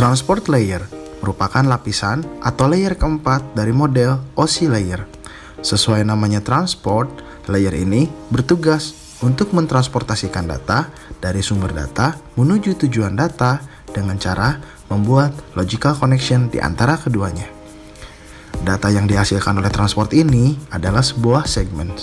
Transport layer merupakan lapisan atau layer keempat dari model OSI layer. Sesuai namanya transport, layer ini bertugas untuk mentransportasikan data dari sumber data menuju tujuan data dengan cara membuat logical connection di antara keduanya. Data yang dihasilkan oleh transport ini adalah sebuah segmen.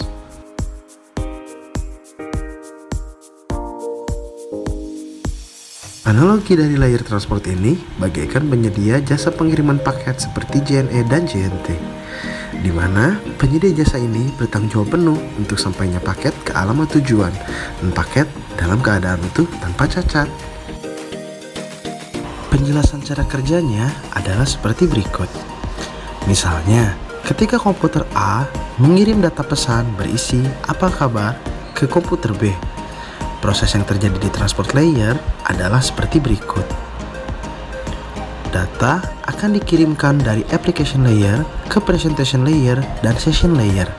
Analogi dari layer transport ini bagaikan penyedia jasa pengiriman paket seperti JNE dan JNT, di mana penyedia jasa ini bertanggung jawab penuh untuk sampainya paket ke alamat tujuan dan paket dalam keadaan utuh tanpa cacat. Penjelasan cara kerjanya adalah seperti berikut. Misalnya, ketika komputer A mengirim data pesan berisi "apa kabar" ke komputer B, proses yang terjadi di transport layer adalah seperti berikut. Data akan dikirimkan dari application layer ke presentation layer dan session layer.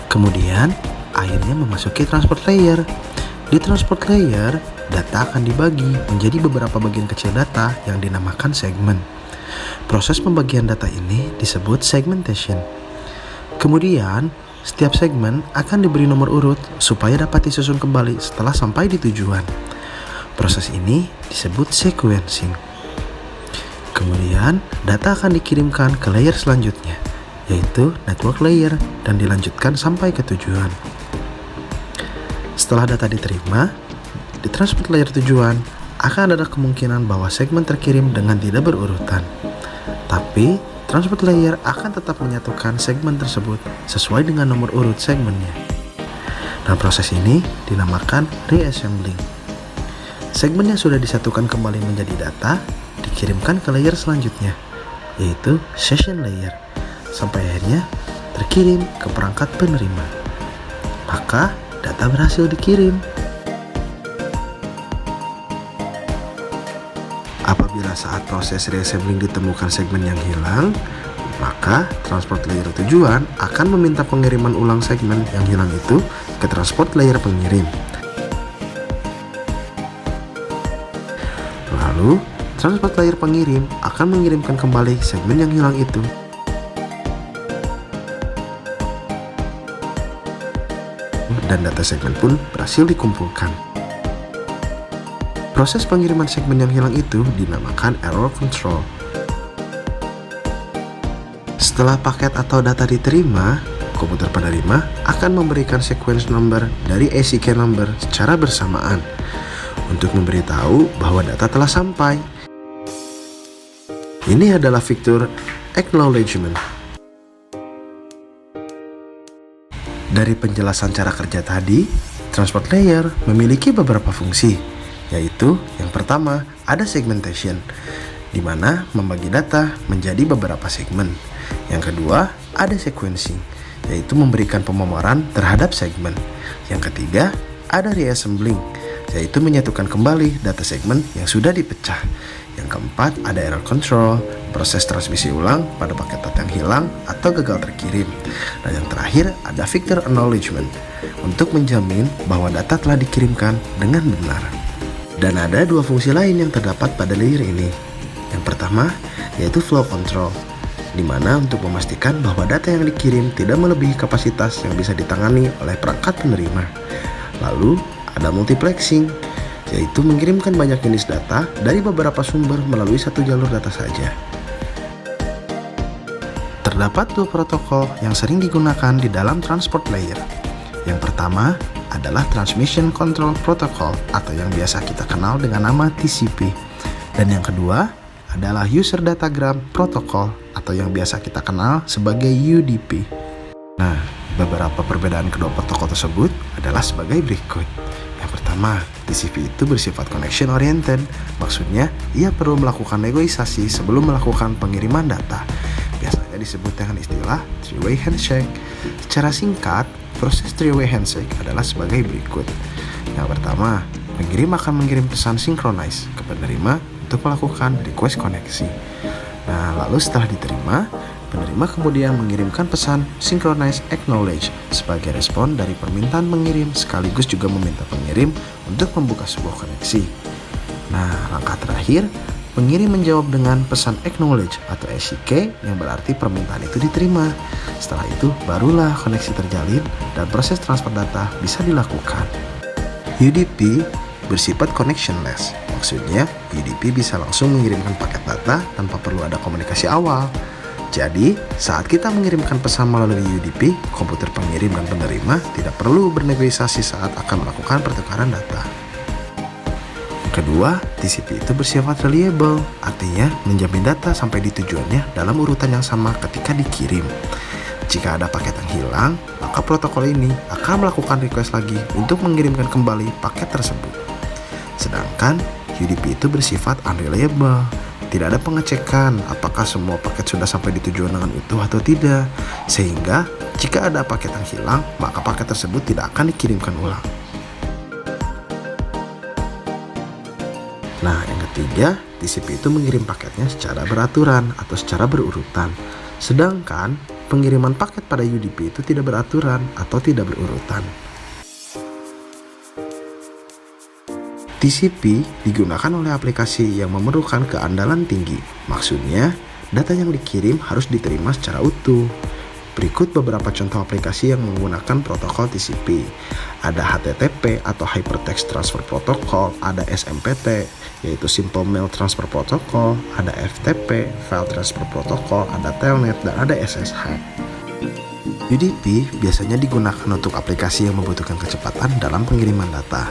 Kemudian, akhirnya memasuki transport layer. Di transport layer, data akan dibagi menjadi beberapa bagian kecil data yang dinamakan segmen. Proses pembagian data ini disebut segmentation. Kemudian, setiap segmen akan diberi nomor urut supaya dapat disusun kembali setelah sampai di tujuan. Proses ini disebut sequencing. Kemudian, data akan dikirimkan ke layer selanjutnya, yaitu network layer, dan dilanjutkan sampai ke tujuan. Setelah data diterima, di transport layer tujuan akan ada kemungkinan bahwa segmen terkirim dengan tidak berurutan. Tapi, transport layer akan tetap menyatukan segmen tersebut sesuai dengan nomor urut segmennya. Dan proses ini dinamakan reassembling. Segmen yang sudah disatukan kembali menjadi data dikirimkan ke layer selanjutnya, yaitu session layer, sampai akhirnya terkirim ke perangkat penerima. Maka, data berhasil dikirim. Apabila saat proses reassembling ditemukan segmen yang hilang, maka transport layer tujuan akan meminta pengiriman ulang segmen yang hilang itu ke transport layer pengirim. Lalu, transport layer pengirim akan mengirimkan kembali segmen yang hilang itu. Dan data segmen pun berhasil dikumpulkan. Proses pengiriman segmen yang hilang itu dinamakan error control. Setelah paket atau data diterima, komputer penerima akan memberikan sequence number dari ACK number secara bersamaan untuk memberitahu bahwa data telah sampai. Ini adalah fitur acknowledgement. Dari penjelasan cara kerja tadi, transport layer memiliki beberapa fungsi, yaitu yang pertama ada segmentation, di mana membagi data menjadi beberapa segmen. Yang kedua ada sequencing, yaitu memberikan pemaparan terhadap segmen. Yang ketiga ada reassembling, yaitu menyatukan kembali data segmen yang sudah dipecah. Yang keempat ada error control, proses transmisi ulang pada paket data yang hilang atau gagal terkirim. Dan yang terakhir ada fitur acknowledgement, untuk menjamin bahwa data telah dikirimkan dengan benar. Dan ada dua fungsi lain yang terdapat pada layer ini. Yang pertama yaitu flow control, di mana untuk memastikan bahwa data yang dikirim tidak melebihi kapasitas yang bisa ditangani oleh perangkat penerima. Lalu ada multiplexing, yaitu mengirimkan banyak jenis data dari beberapa sumber melalui satu jalur data saja. Terdapat dua protokol yang sering digunakan di dalam transport layer. Yang pertama adalah Transmission Control Protocol atau yang biasa kita kenal dengan nama TCP. Dan yang kedua adalah User Datagram Protocol atau yang biasa kita kenal sebagai UDP. Nah, beberapa perbedaan kedua protokol tersebut adalah sebagai berikut. Yang pertama, TCP itu bersifat connection oriented. Maksudnya, ia perlu melakukan negosiasi sebelum melakukan pengiriman data. Biasanya disebut dengan istilah three-way handshake. Secara singkat, proses three-way handshake adalah sebagai berikut. Yang pertama, pengirim akan mengirim pesan synchronize ke penerima untuk melakukan request koneksi. Nah, lalu setelah diterima, penerima kemudian mengirimkan pesan synchronize acknowledge sebagai respon dari permintaan pengirim, sekaligus juga meminta pengirim untuk membuka sebuah koneksi. Nah, langkah terakhir, Pengirim menjawab dengan pesan acknowledge atau ACK yang berarti permintaan itu diterima. Setelah itu barulah koneksi terjalin dan proses transfer data bisa dilakukan. UDP bersifat connectionless. Maksudnya, UDP bisa langsung mengirimkan paket data tanpa perlu ada komunikasi awal. Jadi, saat kita mengirimkan pesan melalui UDP, komputer pengirim dan penerima tidak perlu bernegosiasi saat akan melakukan pertukaran data. Kedua, TCP itu bersifat reliable, artinya menjamin data sampai di tujuannya dalam urutan yang sama ketika dikirim. Jika ada paket yang hilang, maka protokol ini akan melakukan request lagi untuk mengirimkan kembali paket tersebut. Sedangkan UDP itu bersifat unreliable. Tidak ada pengecekan apakah semua paket sudah sampai di tujuan dengan utuh atau tidak. Sehingga jika ada paket yang hilang, maka paket tersebut tidak akan dikirimkan ulang. Nah, yang ketiga, TCP itu mengirim paketnya secara beraturan atau secara berurutan. Sedangkan pengiriman paket pada UDP itu tidak beraturan atau tidak berurutan. TCP digunakan oleh aplikasi yang memerlukan keandalan tinggi. Maksudnya, data yang dikirim harus diterima secara utuh. Berikut beberapa contoh aplikasi yang menggunakan protokol TCP. Ada HTTP atau Hypertext Transfer Protocol, ada SMPT, yaitu Simple Mail Transfer Protocol, ada FTP, File Transfer Protocol, ada Telnet, dan ada SSH. UDP biasanya digunakan untuk aplikasi yang membutuhkan kecepatan dalam pengiriman data.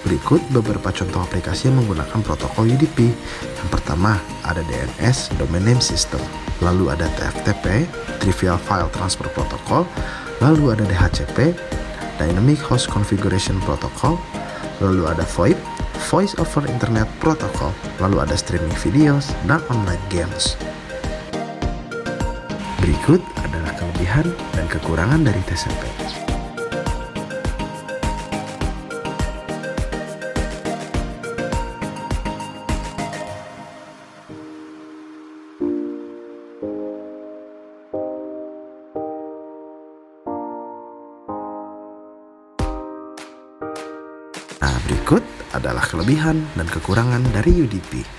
Berikut beberapa contoh aplikasi yang menggunakan protokol UDP. Yang pertama, ada DNS, Domain Name System. Lalu ada TFTP, Trivial File Transfer Protocol. Lalu ada DHCP, Dynamic Host Configuration Protocol. Lalu ada VoIP, Voice over Internet Protocol. Lalu ada streaming videos dan online games. Berikut adalah kelebihan dan kekurangan dari TCP. Nah, berikut adalah kelebihan dan kekurangan dari UDP.